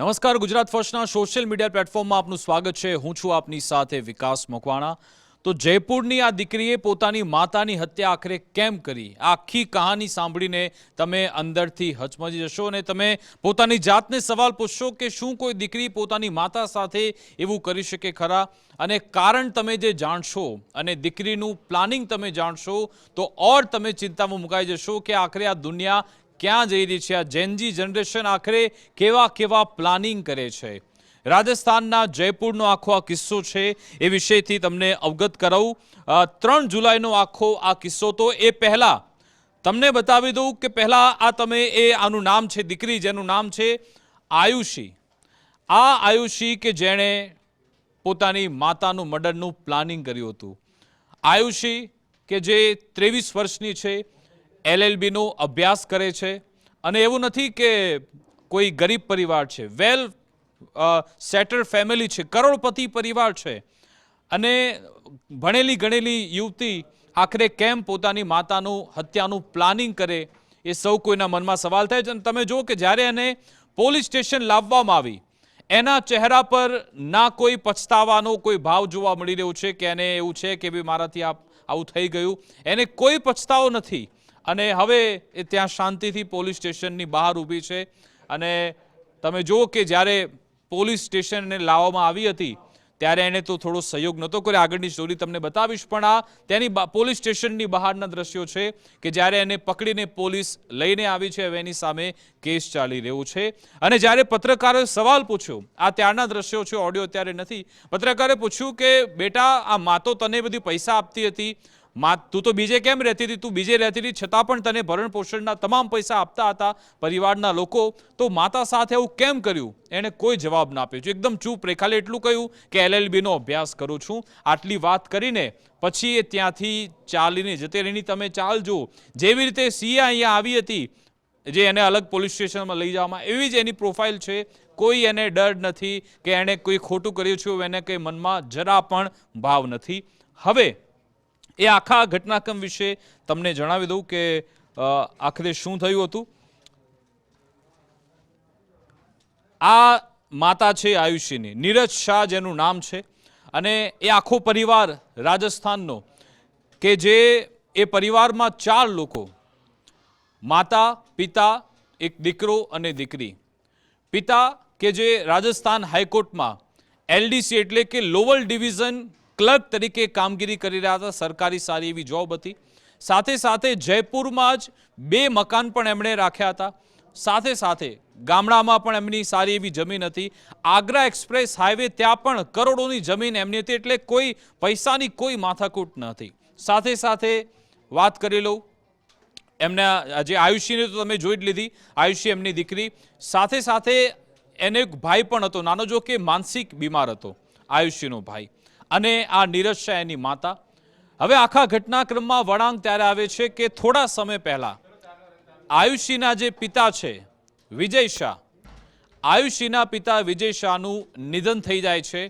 નમસ્કાર, Gujarat ફર્સ્ટના social media પ્લેટફોર્મમાં આપનું સ્વાગત છે। હું છું આપની સાથે વિકાસ મકવાણા। તો જયપુરની આ દીકરીએ પોતાની માતાની હત્યા આખરે કેમ કરી, આ આખી કહાની સાંભળીને તમે અંદરથી હચમચી જશો અને તમે પોતાની જાતને સવાલ પૂછશો કે શું કોઈ દીકરી પોતાની માતા સાથે એવું કરી શકે ખરા? અને કારણ તમે જે જાણશો અને દીકરીનું પ્લાનિંગ તમે જાણશો તો ઓર તમે ચિંતામાં મુકાઈ જશો કે આખરે આ દુનિયા ક્યાં જઈ રહી છે। આ જેનજી જનરેશન આખરે કેવા કેવા પ્લાનિંગ કરે છે। રાજસ્થાનના જયપુરનો આખો આ કિસ્સો છે, એ વિષયથી તમને અવગત કરાવું। 3 જુલાઈનો આખો આ કિસ્સો, તો એ પહેલા તમને બતાવી દઉં કે પહેલા આ તમે આનું નામ છે, દીકરી જેનું નામ છે આયુષી। આ આયુષી કે જેણે પોતાની માતાનું મર્ડરનું પ્લાનિંગ કર્યું હતું। આયુષી કે જે 23 વર્ષની છે, LLBનો અભ્યાસ કરે છે અને એવું નથી કે કોઈ ગરીબ પરિવાર છે, વેલ સેટલ ફેમિલી છે, કરોડપતિ પરિવાર છે અને ભણેલી ગણેલી યુવતી આખરે કેમ પોતાની માતાનું હત્યાનું પ્લાનિંગ કરે, એ સૌ કોઈના મનમાં સવાલ થાય છે। અને તમે જુઓ કે જ્યારે એને પોલીસ સ્ટેશન લાવવામાં આવી, એના ચહેરા પર ના કોઈ પછતાવાનો કોઈ ભાવ જોવા મળી રહ્યો છે કે એને એવું છે કે ભાઈ મારાથી આવું થઈ ગયું, એને કોઈ પછતાવો નથી। અને હવે એ ત્યાં શાંતિથી પોલીસ સ્ટેશનની બહાર ઊભી છે અને તમે જુઓ કે જ્યારે પોલીસ સ્ટેશનને લાવવામાં આવી હતી ત્યારે એને તો થોડો સહયોગ નહોતો કર્યો। આગળની સ્ટોરી તમને બતાવીશ, પણ આ તેની પોલીસ સ્ટેશનની બહારના દ્રશ્યો છે કે જ્યારે એને પકડીને પોલીસ લઈને આવી છે, હવે એની સામે કેસ ચાલી રહ્યો છે। અને જ્યારે પત્રકારોએ સવાલ પૂછ્યો, આ ત્યારના દ્રશ્યો છે, ઓડિયો અત્યારે નથી, પત્રકારે પૂછ્યું કે બેટા આ મા તો તને બધી પૈસા આપતી હતી, તું તો બીજે કેમ રહેતી હતી, તું બીજે રહેતી હતી છતાં પણ તને ભરણ પોષણના તમામ પૈસા આપતા હતા પરિવારના લોકો, તો માતા સાથે એવું કેમ કર્યું? એણે કોઈ જવાબ ના આપ્યો, એકદમ ચૂપ રહી, ખાલી એટલું કહ્યું કે LLBનો અભ્યાસ કરું છું। આટલી વાત કરીને પછી એ ત્યાંથી ચાલીને જતી રહીની તમે ચાલ જુઓ, જેવી રીતે સિયા અહીંયા આવી હતી, જે એને અલગ પોલીસ સ્ટેશનમાં લઈ જવામાં, એવી જ એની પ્રોફાઇલ છે। કોઈ એને ડર નથી કે એણે કોઈ ખોટું કર્યું છે, એને કંઈ મનમાં જરા પણ ભાવ નથી। હવે એ આખા ઘટનાક્રમ વિશે તમને જણાવી દઉં કે આખરે શું થયું હતું। આ માતા છે આયુષીની, નીરજ શાહ જેનું નામ છે, અને એ આખો પરિવાર રાજસ્થાનનો કે જે એ પરિવારમાં 4 લોકો, માતા, પિતા, એક દીકરો અને દીકરી। પિતા કે જે રાજસ્થાન હાઈકોર્ટમાં LDC એટલે કે લોઅર ડિવિઝન ક્લર્ક તરીકે કામગીરી કરી રહ્યા હતા, સરકારી સારી એવી જોબ હતી। સાથે સાથે જયપુરમાં જ 2 મકાન પણ એમણે રાખ્યા હતા, સાથે સાથે ગામડામાં પણ એમની સારી એવી જમીન હતી। આગ્રા એક્સપ્રેસ હાઈવે ત્યાં પણ કરોડોની જમીન એમની હતી, એટલે કોઈ પૈસાની કોઈ માથાકૂટ ન હતી। સાથે સાથે વાત કરી લઉં એમના જે આયુષીને તો તમે જોઈ જ લીધી, આયુષી એમની દીકરી, સાથે સાથે એને એક ભાઈ પણ હતો નાનો, જો કે માનસિક બીમાર હતો આયુષીનો ભાઈ, અને આ નીરજ શાહ એની માતા। હવે આખા ઘટનાક્રમમાં વળાંક ત્યારે આવે છે કે થોડા સમય પહેલા આયુષીના જે પિતા છે વિજય શાહ, આયુષીના પિતા વિજય શાહનું નિધન થઈ જાય છે।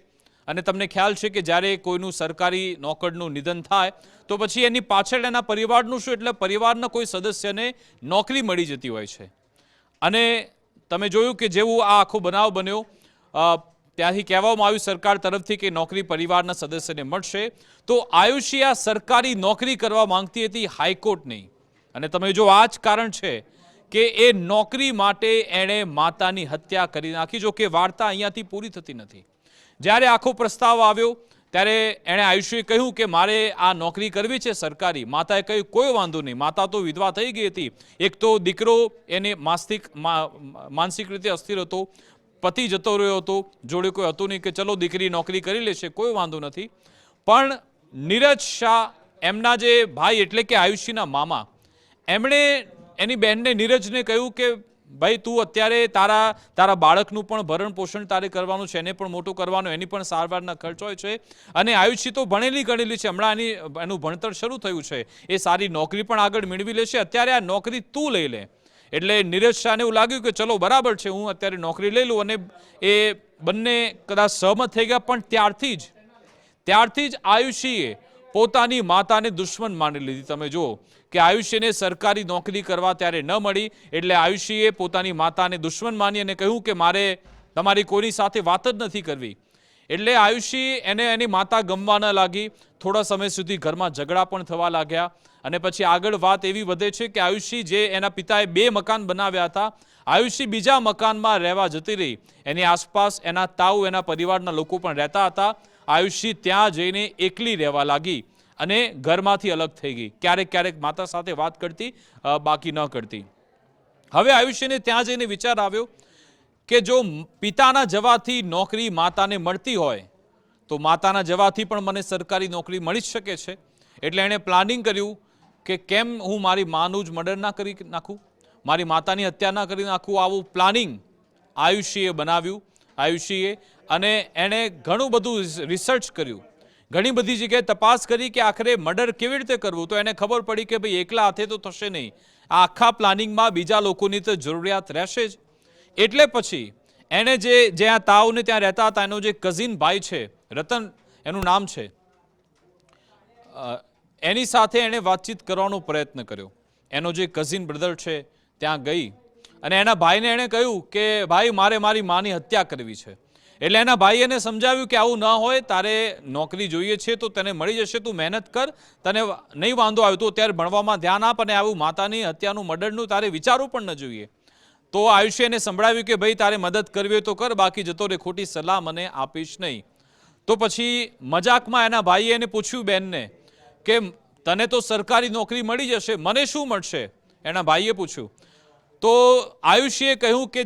અને તમને ખ્યાલ છે કે જ્યારે કોઈનું સરકારી નોકરનું નિધન થાય તો પછી એની પાછળ એના પરિવારનું શું, એટલે પરિવારના કોઈ સદસ્યને નોકરી મળી જતી હોય છે। અને તમે જોયું કે જેવું આ આખો બનાવ બન્યો, ત્યાંથી કહેવામાં આવ્યું સરકાર તરફથી કે નોકરી પરિવારના સદસ્યને મળશે, તો આયુષી આ સરકારી નોકરી કરવા માંગતી હતી, હાઈકોર્ટ નહીં। અને તમે જો આ જ કારણ છે કે એ નોકરી માટે એણે માતાની હત્યા કરી નાખી। જો કે વાર્તા અહીંયાથી પૂરી થતી નથી। જ્યારે આખો પ્રસ્તાવ આવ્યો ત્યારે એણે આયુષીએ કહ્યું કે મારે આ નોકરી કરવી છે સરકારી। માતાએ કહ્યું કોઈ વાંધો નહીં, માતા તો વિધવા થઈ ગઈ હતી, એક તો દીકરો એને માનસિક રીતે અસ્થિર હતો, પતિ જતો રહ્યો હતો, જોડે કોઈ હતું નહીં કે ચલો દીકરી નોકરી કરી લેશે, કોઈ વાંધો નથી। પણ નીરજ શાહ એમના જે ભાઈ એટલે કે આયુષીના મામા, એમણે એની બહેનને નીરજને કહ્યું કે ભાઈ તું અત્યારે તારા બાળકનું પણ ભરણ પોષણ તારે કરવાનું છે, એને પણ મોટું કરવાનું, એની પણ સારવારના ખર્ચ હોય છે, અને આયુષી તો ભણેલી ગણેલી છે, હમણાં એનું ભણતર શરૂ થયું છે, એ સારી નોકરી પણ આગળ મેળવી લેશે, અત્યારે આ નોકરી તું લઈ લે। એટલે નીરજ શાહને એવું લાગ્યું કે ચલો બરાબર છે, હું અત્યારે નોકરી લઈ લઉં, અને એ બંને કદાચ સહમત થઈ ગયા। પણ ત્યારથી જ આયુષીએ પોતાની માતાને દુશ્મન માની લીધી। તમે જુઓ કે આયુષીને સરકારી નોકરી કરવા ત્યારે ન મળી, એટલે આયુષીએ પોતાની માતાને દુશ્મન માની અને કહ્યું કે મારે તમારી કોઈની સાથે વાત જ નથી કરવી. એટલે આયુષી એને એની માતા ગમવા ન લાગી. થોડા સમય સુધી ઘરમાં ઝઘડા પણ થવા લાગ્યા અને પછી આગળ વાત એવી વધે છે કે આયુષી જે એના પિતાએ 2 મકાન બનાવ્યા હતા, આયુષી બીજા મકાનમાં રહેવા જતી રહી. એની આસપાસ એના તાઉ, એના પરિવારના લોકો પણ રહેતા હતા. આયુષી ત્યાં જઈને એકલી રહેવા લાગી અને ઘરમાંથી અલગ થઈ ગઈ. ક્યારેક ક્યારેક માતા સાથે વાત કરતી, બાકી ન કરતી. હવે આયુષ્યને ત્યાં જઈને વિચાર આવ્યો કે જો પિતાના જવાથી નોકરી માતાને મળતી હોય તો માતાના જવાથી પણ મને સરકારી નોકરી મળી જ શકે છે. એટલે એણે પ્લાનિંગ કર્યું કે કેમ હું મારી માનું જ મર્ડર ના કરી નાખું, મારી માતાની હત્યા ના કરી નાખું. આવું પ્લાનિંગ આયુષીએ બનાવ્યું. આયુષીએ અને એણે ઘણું બધું રિસર્ચ કર્યું, ઘણી બધી જગ્યાએ તપાસ કરી કે આખરે મર્ડર કેવી રીતે કરવું. તો એને ખબર પડી કે ભાઈ એકલા હાથે તો થશે નહીં, આ આખા પ્લાનિંગમાં બીજા લોકોની તો જરૂરિયાત રહેશે જ. એટલે પછી એણે જ્યાં તાવને ત્યાં રહેતા હતા એનો જે કઝિન ભાઈ છે, રતન એનું નામ છે, એની સાથે એણે વાતચીત કરવાનો પ્રયત્ન કર્યો. એનો જે કઝિન બ્રધર છે ત્યાં ગઈ અને એના ભાઈને એણે કહ્યું કે ભાઈ મારે મારી માની હત્યા કરવી છે. એટલે એના ભાઈ એને સમજાવ્યું કે આવું ન હોય, તારે નોકરી જોઈએ છે તો તને મળી જશે, તું મહેનત કર, તને નહીં વાંધો આવ્યો તો અત્યારે ભણવામાં ધ્યાન આપ અને આવું માતાની હત્યાનું મર્ડરનું તારે વિચારવું પણ ન જોઈએ. તો આયુષ્ય એને સંભળાવ્યું કે ભાઈ તારે મદદ કરવી હોય તો કર, બાકી જતો રે, ખોટી સલાહ મને આપીશ નહીં. તો પછી મજાકમાં એના ભાઈએ એને પૂછ્યું બેનને કે તને તો સરકારી નોકરી મળી જશે, મને શું મળશે? એના ભાઈએ પૂછ્યું. તો આયુષ્યએ કહ્યું કે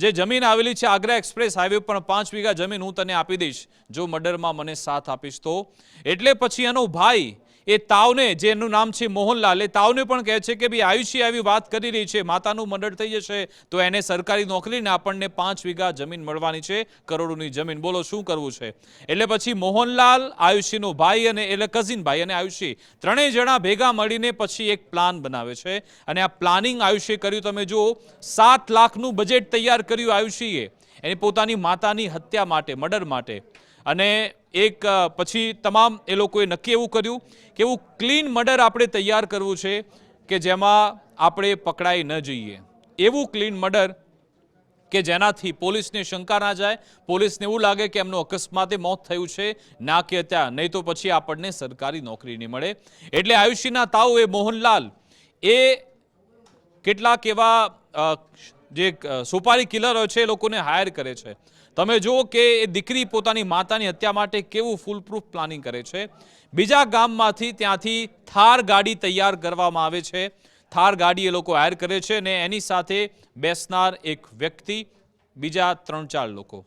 જે જમીન આવેલી છે આગ્રા એક્સપ્રેસ હાઈવે પર 5 વીઘા જમીન હું તને આપી દઈશ જો મર્ડરમાં મને સાથ આપીશ તો. એટલે પછી એનો ભાઈ એ તાવને, જેનું નામ છે મોહનલાલ, એ તાવને પણ કહે છે કે ભાઈ આયુષી આવી વાત કરી રહી છે, માતાનું મર્ડર થઈ જશે તો એને સરકારી નોકરીને આપણને 5 વીઘા જમીન મળવાની છે, કરોડોની જમીન, બોલો શું કરવું છે? એટલે પછી મોહનલાલ, આયુષીનો ભાઈ અને એટલે કઝિન ભાઈ અને આયુષી ત્રણેય જણા ભેગા મળીને પછી એક પ્લાન બનાવે છે. અને આ પ્લાનિંગ આયુષીએ કર્યું. તમે જુઓ, 7 લાખનું બજેટ તૈયાર કર્યું આયુષીએ એની પોતાની માતાની હત્યા માટે, મર્ડર માટે. અને એક પછી તમામ એ લોકોએ નક્કી એવું કર્યું કે એવું ક્લીન મર્ડર આપણે તૈયાર કરવું છે કે જેમાં આપણે પકડાઈ ન જઈએ. એવું ક્લીન મર્ડર કે જેનાથી પોલીસને શંકા ના જાય, પોલીસને એવું લાગે કે એમનું અકસ્માતે મોત થયું છે, ના કે હત્યા, નહીં તો પછી આપણને સરકારી નોકરી નહીં મળે. એટલે આયુષીના તાવ એ મોહનલાલ એ કેટલાક એવા જે સુપારી કિલરો છે એ લોકોને હાયર કરે છે. તમે જુઓ કે એ દીકરી પોતાની માતાની હત્યા માટે કેવું ફૂલપ્રૂફ પ્લાનિંગ કરે છે. બીજા ગામમાંથી ત્યાંથી થાર ગાડી તૈયાર કરવામાં આવે છે. થાર ગાડી એ લોકો હાયર કરે છે અને એની સાથે બેસનાર એક વ્યક્તિ, બીજા 3-4 લોકો.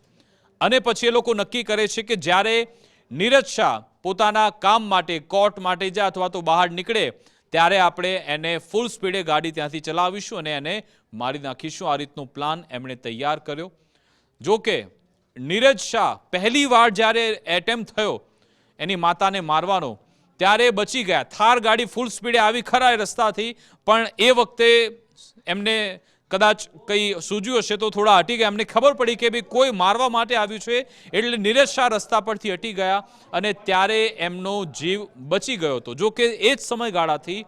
અને પછી એ લોકો નક્કી કરે છે કે જ્યારે નીરજ શાહ પોતાના કામ માટે, કોર્ટ માટે જાય અથવા તો બહાર નીકળે ત્યારે આપણે એને ફૂલ સ્પીડે ગાડી ત્યાંથી ચલાવીશું અને એને મારી નાખીશું. આ રીતનો પ્લાન એમણે તૈયાર કર્યો. જો કે નીરજ શાહ પહેલી વાર જ્યારે એટેમ્પ થયો એની માતાને મારવાનો ત્યારે બચી ગયા. થાર ગાડી ફૂલ સ્પીડે આવી ખરા રસ્તાથી, પણ એ વખતે એમને કદાચ કંઈ સૂઝ્યું હશે તો થોડા હટી ગયા. એમને ખબર પડી કે ભાઈ કોઈ મારવા માટે આવ્યું છે, એટલે નીરજ શાહ રસ્તા પરથી હટી ગયા અને ત્યારે એમનો જીવ બચી ગયો હતો. જો કે એ જ સમયગાળાથી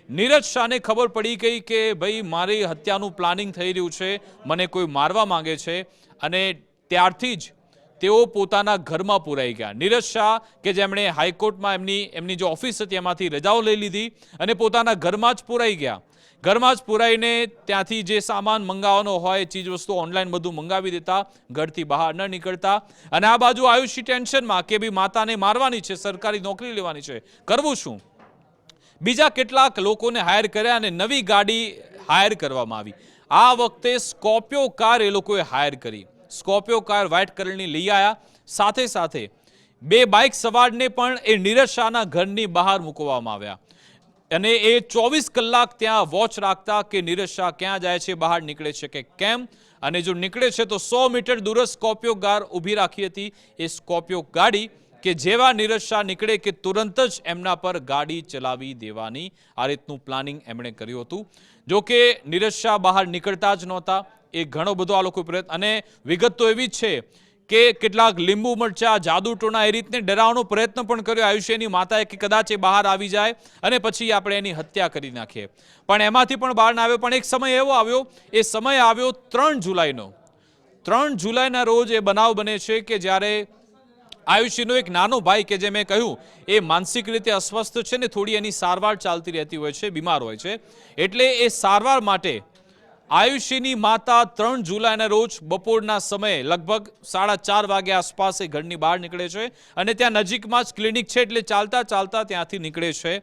નીરજ શાહને ખબર પડી ગઈ કે ભાઈ મારી હત્યાનું પ્લાનિંગ થઈ રહ્યું છે, મને કોઈ મારવા માંગે છે. અને ત્યારથી જ તેઓ પોતાના ઘરમાં પુરાઈ ગયા. નીરજ શાહ કે જેમણે હાઈકોર્ટમાં એમની જે ઓફિસ હતી એમાંથી રજાઓ લઈ લીધી અને પોતાના ઘરમાં જ પુરાઈ ગયા. ઘરમાં જ પુરાઈને ત્યાંથી જે સામાન મંગાવવાનો હોય, ચીજ વસ્તુ ઓનલાઈન બધું મંગાવી દેતા, ઘરથી બહાર ન નીકળતા. અને આ બાજુ આયુષી ટેન્શનમાં કે ભાઈ માતાને મારવાની છે, સરકારી નોકરી લેવાની છે, કરવું શું? બીજા કેટલાક લોકોને હાયર કર્યા અને નવી ગાડી હાયર કરવામાં આવી. આ વખતે સ્કોર્પિયો કાર એ લોકોએ હાયર કરી. સ્કોર્પિયો કાર વ્હાઇટ કલરની લઈ આવ્યા. સાથે સાથે 2 બાઇક સવારને પણ એ નીરજ શાહના ઘરની બહાર મૂકવામાં આવ્યા અને એ 24 કલાક ત્યાં વોચ રાખતા કે નીરજ શાહ ક્યાં જાય છે, બહાર નીકળે છે કે કેમ. અને જો નીકળે છે તો 100 મીટર દૂર સ્કોર્પિયો કાર ઊભી રાખી હતી. એ સ્કોર્પિયો ગાડી કે જેવા નીરજ શાહ નીકળે કે તુરંત જ એમના પર ગાડી ચલાવી દેવાની. આ રીતનું પ્લાનિંગ એમણે કર્યું હતું. જો કે નીરજ શાહ બહાર નીકળતા જ નહોતા. એ ઘણો બધો આ લોકો પ્રયત્ન, અને વિગત તો એવી જ છે કે કેટલાક લીંબુ મરચા, જાદુ ટોણા એ રીતને ડરાવવાનો પ્રયત્ન પણ કર્યો આયુષ્યની માતાએ કે કદાચ એ બહાર આવી જાય અને પછી આપણે એની હત્યા કરી નાખીએ. પણ એમાંથી પણ બહાર ના આવ્યો. પણ એક સમય એવો આવ્યો, એ સમય આવ્યો 3 જુલાઈનો. 3 જુલાઈના રોજ એ બનાવ બને છે કે જ્યારે આયુષીનો એક નાનો ભાઈ કે જે મેં કહ્યું એ માનસિક રીતે અસ્વસ્થ છે ને થોડી એની સારવાર ચાલતી રહેતી હોય છે, બીમાર હોય છે, એટલે એ સારવાર માટે આયુષીની માતા 3 જુલાઈના રોજ બપોરના સમયે લગભગ 4:30 વાગ્યા આસપાસ એ ઘરની બહાર નીકળે છે અને ત્યાં નજીકમાં જ ક્લિનિક છે એટલે ચાલતા ચાલતા ત્યાંથી નીકળે છે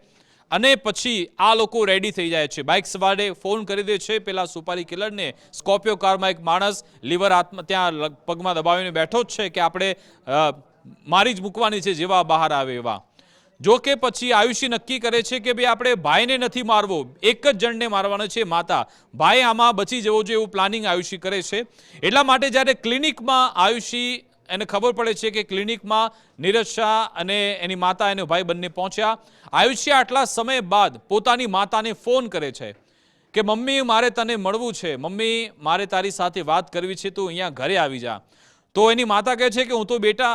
અને પછી આ લોકો રેડી થઈ જાય છે. બાઇક સવારે ફોન કરી દે છે પેલા સુપારી કિલરને. સ્કોર્પિયો કારમાં એક માણસ લીવર હાથમાં ત્યાં પગમાં દબાવીને બેઠો જ છે કે આપણે મારી જ મૂકવાની છે જેવા બહાર આવે એવા. જો કે પછી આયુષી નક્કી કરે છે કે ભાઈ આપણે ભાઈને નથી મારવો, એક જ જણને મારવાનો છે, માતા. ભાઈ આમાં બચી જવો જોઈએ એવું પ્લાનિંગ આયુષી કરે છે. એટલા માટે જ્યારે ક્લિનિકમાં આયુષી એને ખબર પડે છે કે ક્લિનિકમાં નીરજ શાહ અને એની માતા અને ભાઈ બંને પહોંચ્યા. આયુષી આટલા સમય બાદ પોતાની માતાને ફોન કરે છે કે મમ્મી મારે તને મળવું છે, મમ્મી મારે તારી સાથે વાત કરવી છે, તું અહીંયા ઘરે આવી જા. તો એની માતા કહે છે કે હું તો બેટા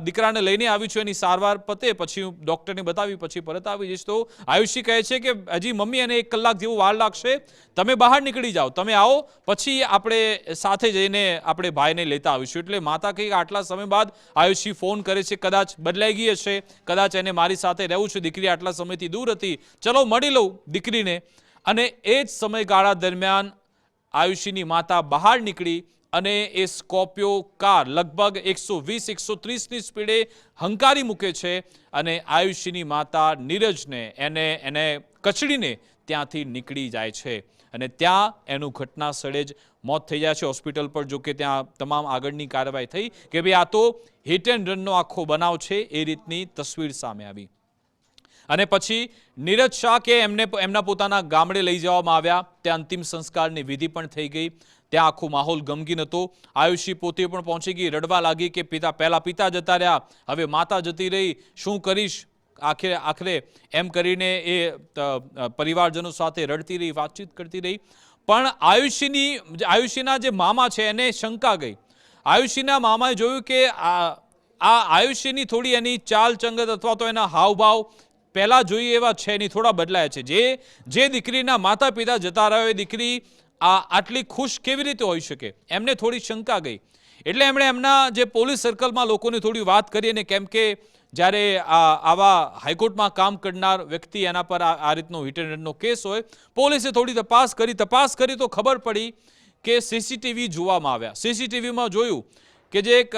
દીકરાને લઈને આવી છું, એની સારવાર પતે પછી હું ડૉક્ટરને બતાવી પછી પરત આવી જઈશ. તો આયુષી કહે છે કે હજી મમ્મી એને 1 કલાક જેવું વાર લાગશે, તમે બહાર નીકળી જાઓ, તમે આવો પછી આપણે સાથે જઈને આપણે ભાઈને લેતા આવીશું. એટલે માતા કહે કે આટલા સમય બાદ આયુષી ફોન કરે છે, કદાચ બદલાઈ ગઈ હશે, કદાચ એને મારી સાથે રહેવું છે, દીકરી આટલા સમયથી દૂર હતી, ચલો મળી લઉં દીકરીને. અને એ જ સમયગાળા દરમિયાન આયુષીની માતા બહાર નીકળી અને એ સ્કોર્પિયો કાર લગભગ 120-130ની સ્પીડે હંકારી મૂકે છે અને આયુષીની માતા નીરજને એને કચડીને ત્યાંથી નીકળી જાય છે અને ત્યાં એનું ઘટના સ્થળે જ મોત થઈ જાય છે. હોસ્પિટલ પર જો કે ત્યાં તમામ આગળની કાર્યવાહી થઈ કે ભાઈ આ તો હિટ એન્ડ રનનો આખો બનાવ છે, એ રીતની તસવીર સામે આવી. અને પછી નીરજ શાહ કે એમના પોતાના ગામડે લઈ જવામાં આવ્યા. ત્યાં અંતિમ સંસ્કારની વિધિ પણ થઈ ગઈ. ત્યાં આખો માહોલ ગમગીન હતો. આયુષી પોતે પણ પહોંચી ગઈ, રડવા લાગી કે પહેલા પિતા જતા રહ્યા, હવે માતા જતી રહી, શું કરીશ આખરે એમ કરીને એ પરિવારજનો સાથે રડતી રહી, વાતચીત કરતી રહી. પણ આયુષીના જે મામા છે એને શંકા ગઈ. આયુષીના મામાએ જોયું કે આ આયુષીની થોડી એની ચાલ ચંગત અથવા તો એના હાવભાવ પહેલા જોઈએ એવા છે નહીં, થોડા બદલાયા છે. જે દીકરીના માતા પિતા જતા રહ્યા એ દીકરી આટલી ખુશ કેવી રીતે હોઈ શકે, એમને થોડી શંકા ગઈ. એટલે એમણે એમના જે પોલીસ સર્કલમાં લોકોને થોડી વાત કરી અને કેમ કે જ્યારે આવા હાઈકોર્ટમાં કામ કરનાર વ્યક્તિ એના પર આ રીતનો હિટ એન્ડ રનનો કેસ હોય, પોલીસે થોડી તપાસ કરી તો ખબર પડી કે સીસીટીવી જોવામાં આવ્યા. સીસીટીવીમાં જોયું કે જે એક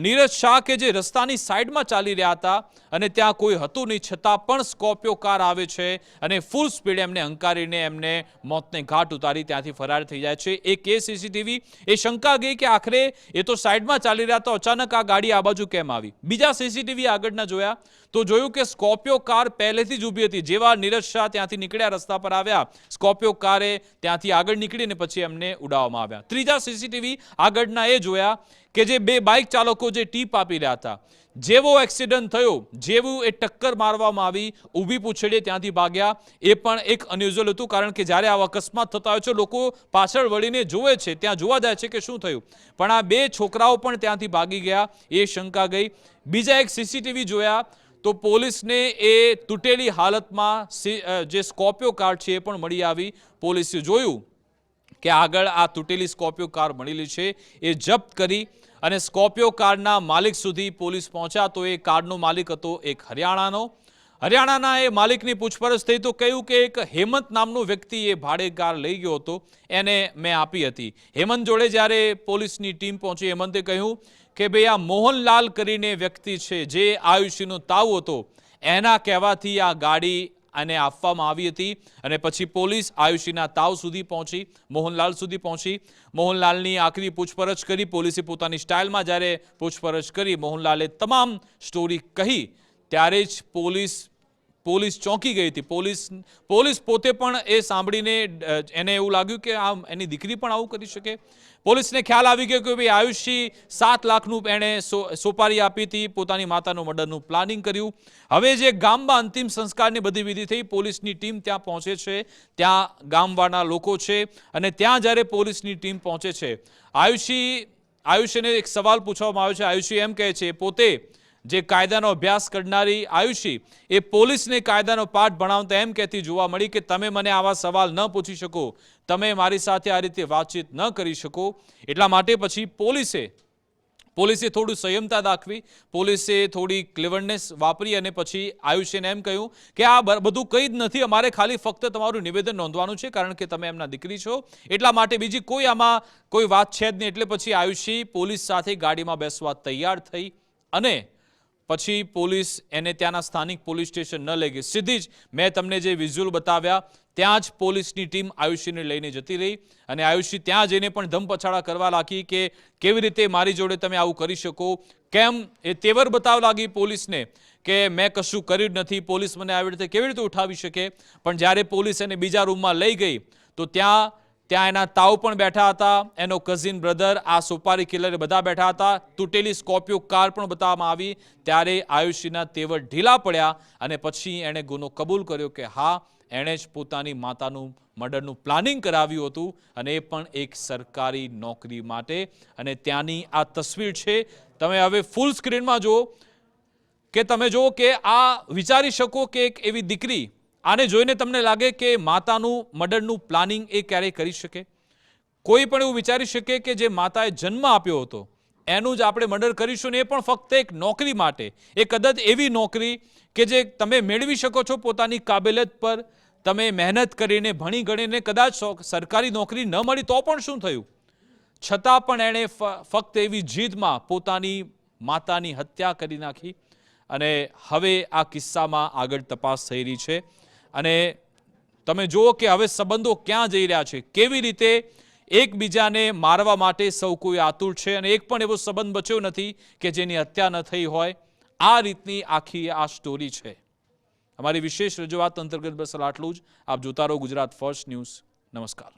નીરજ શાહ કે જે રસ્તાની સાઈડમાં ચાલી રહ્યા હતા અને ત્યાં કોઈ હતું નહીં, છતાં પણ સ્કોર્પિયો કાર આવે છે અને ફૂલ સ્પીડ એમને હંકારીને એમને મોતને ઘાટ ઉતારી ત્યાંથી ફરાર થઈ જાય છે. એક એ સીસીટીવી એ શંકા ગઈ કે આખરે એ તો સાઈડમાં ચાલી રહ્યા તો અચાનક આ ગાડી આ બાજુ કેમ આવી. બીજા સીસીટીવી આગળના જોયા તો જોયું કે સ્કોર્પિયો કાર પહેલેથી જ ઊભી હતી. જેવા નીરજ શાહ ત્યાંથી નીકળ્યા, રસ્તા પર આવ્યા, સ્કોર્પિયો કારે ત્યાંથી આગળ નીકળીને પછી એમને ઉડાવવામાં આવ્યા. ત્રીજા સીસીટીવી આગળના એ જોયા કે જે 2 બાઇક ચાલકો જે ટીપ આપી રહ્યા હતા, જેવો એક્સિડન્ટ થયો, જેવું એ ટક્કર મારવામાં આવી, ઊભી પૂંછડીએ ત્યાંથી ભાગ્યા. એ પણ એક અનયુઝ્યુઅલ હતું, કારણ કે જ્યારે આવા અકસ્માત થતા હોય છે લોકો પાછળ વળીને જોવે છે, ત્યાં જોવા જાય છે કે શું થયું, પણ આ 2 છોકરાઓ પણ ત્યાંથી ભાગી ગયા, એ શંકા ગઈ. બીજા એક સીસીટીવી જોયા તો પોલીસને એ તૂટેલી હાલતમાં જે સ્કોર્પિયો કાર છે એ પણ મળી આવી. પોલીસે જોયું કે આગળ આ તૂટેલી સ્કોર્પિયો કાર મળેલી છે, એ જપ્ત કરી અને સ્કોર્પિયો કારના માલિક સુધી પોલીસ પહોંચ્યા. તો એ કારનો માલિક હતો એક હરિયાણાના એ માલિકની પૂછપરછ થઈ તો કહ્યું કે એક હેમંત નામનો વ્યક્તિ એ ભાડે કાર લઈ ગયો હતો, એને મેં આપી હતી. હેમંત જોડે જ્યારે પોલીસની ટીમ પહોંચી, હેમંતે કહ્યું કે ભાઈ આ મોહનલાલ કરીને વ્યક્તિ છે જે આયુષીનો તાવ હતો, એના કહેવાથી આ ગાડી અને આપવામાં આવી હતી. અને પછી પોલીસ આયુષીના તાવ સુધી પહોંચી, મોહનલાલ સુધી પહોંચી. મોહનલાલની આખરી પૂછપરછ કરી. પોલીસે પોતાની સ્ટાઇલમાં જ્યારે પૂછપરછ કરી, મોહનલાલે તમામ સ્ટોરી કહી, ત્યારે જ પોલીસ ચોંકી ગઈ હતી. પોલીસ પોતે પણ એ સાંભળીને એને એવું લાગ્યું કે આ એની દીકરી પણ આવું કરી શકે. પોલીસને ખ્યાલ આવી ગયો કે ભાઈ આયુષી 7 લાખનું એણે સોપારી આપી હતી, પોતાની માતાનું મર્ડરનું પ્લાનિંગ કર્યું. હવે જે ગામમાં અંતિમ સંસ્કારની બધી વિધિ થઈ, પોલીસની ટીમ ત્યાં પહોંચે છે, ત્યાં ગામવાળા લોકો છે અને ત્યાં જ્યારે પોલીસની ટીમ પહોંચે છે, આયુષીને એક સવાલ પૂછવામાં આવ્યો છે. આયુષી એમ કહે છે પોતે જે કાયદાનો અભ્યાસ કરનારી આયુષી એ પોલીસને કાયદાનો પાઠ ભણાવતા એમ કહેતી જોવા મળી કે તમે મને આવા સવાલ ન પૂછી શકો, તમે મારી સાથે આ રીતે વાતચીત ન કરી શકો. એટલા માટે પછી પોલીસે થોડું સંયમતા દાખવી, પોલીસે થોડી ક્લેવરનેસ વાપરી અને પછી આયુષ્યને એમ કહ્યું કે આ બધું કંઈ જ નથી, અમારે ખાલી ફક્ત તમારું નિવેદન નોંધવાનું છે કારણ કે તમે એમના દીકરી છો, એટલા માટે બીજી આમાં કોઈ વાત છે જ નહીં. એટલે પછી આયુષી પોલીસ સાથે ગાડીમાં બેસવા તૈયાર થઈ અને પછી પોલીસ એને ત્યાંના સ્થાનિક પોલીસ સ્ટેશન ન લઈ ગઈ. સીધી જ મેં તમને જે વિઝ્યુઅલ બતાવ્યા ત્યાં જ પોલીસની ટીમ આયુષીને લઈને જતી રહી અને આયુષી ત્યાં જઈને પણ ધમપછાડા કરવા લાગી કે કેવી રીતે મારી જોડે તમે આવું કરી શકો, કેમ એ તેવર બતાવવા લાગી પોલીસને કે મેં કશું કર્યું જ નથી, પોલીસ મને આવી રીતે કેવી રીતે ઉઠાવી શકે. પણ જ્યારે પોલીસ એને બીજા રૂમમાં લઈ ગઈ તો ત્યાં એના તાવ પણ બેઠા હતા, એનો કઝિન બ્રધર, આ સોપારી કિલર બધા બેઠા હતા, તૂટેલી સ્કોર્પિયો કાર પણ બતાવવામાં આવી. ત્યારે આયુષીના તેવર ઢીલા પડ્યા અને પછી એણે ગુનો કબૂલ કર્યો કે હા, એણે જ પોતાની માતાનું મર્ડરનું પ્લાનિંગ કરાવ્યું હતું અને એ પણ એક સરકારી નોકરી માટે. અને ત્યાંની આ તસવીર છે, તમે હવે ફૂલ સ્ક્રીનમાં જુઓ કે તમે જુઓ કે આ વિચારી શકો કે એક એવી દીકરી, આને જોઈને તમને લાગે કે માતાનું મર્ડરનું પ્લાનિંગ એ ક્યારેય કરી શકે? કોઈ પણ એવું વિચારી શકે કે જે માતાએ જન્મ આપ્યો હતો એનું જ આપણે મર્ડર કરીશું ને એ પણ ફક્ત એક નોકરી માટે, એ કદાચ એવી નોકરી કે જે તમે મેળવી શકો છો પોતાની કાબેલિયત પર, તમે મહેનત કરીને ભણી ગણીને કદાચ સરકારી નોકરી ન મળી તો પણ શું થયું, છતાં પણ એણે ફક્ત એવી જીદમાં પોતાની માતાની હત્યા કરી નાખી. અને હવે આ કિસ્સામાં આગળ તપાસ થઈ રહી છે અને તમે જુઓ કે હવે સંબંધો ક્યાં જઈ રહ્યા છે, કેવી રીતે એકબીજાને મારવા માટે સૌ કોઈ આતુર છે અને એક પણ એવો સંબંધ બચ્યો નથી કે જેની હત્યા ન થઈ હોય. આ રીતની આખી આ સ્ટોરી છે. અમારી વિશેષ રજૂઆત અંતર્ગત બસ આટલું જ. આપ જોતા રહો ગુજરાત ફર્સ્ટ ન્યૂઝ. નમસ્કાર.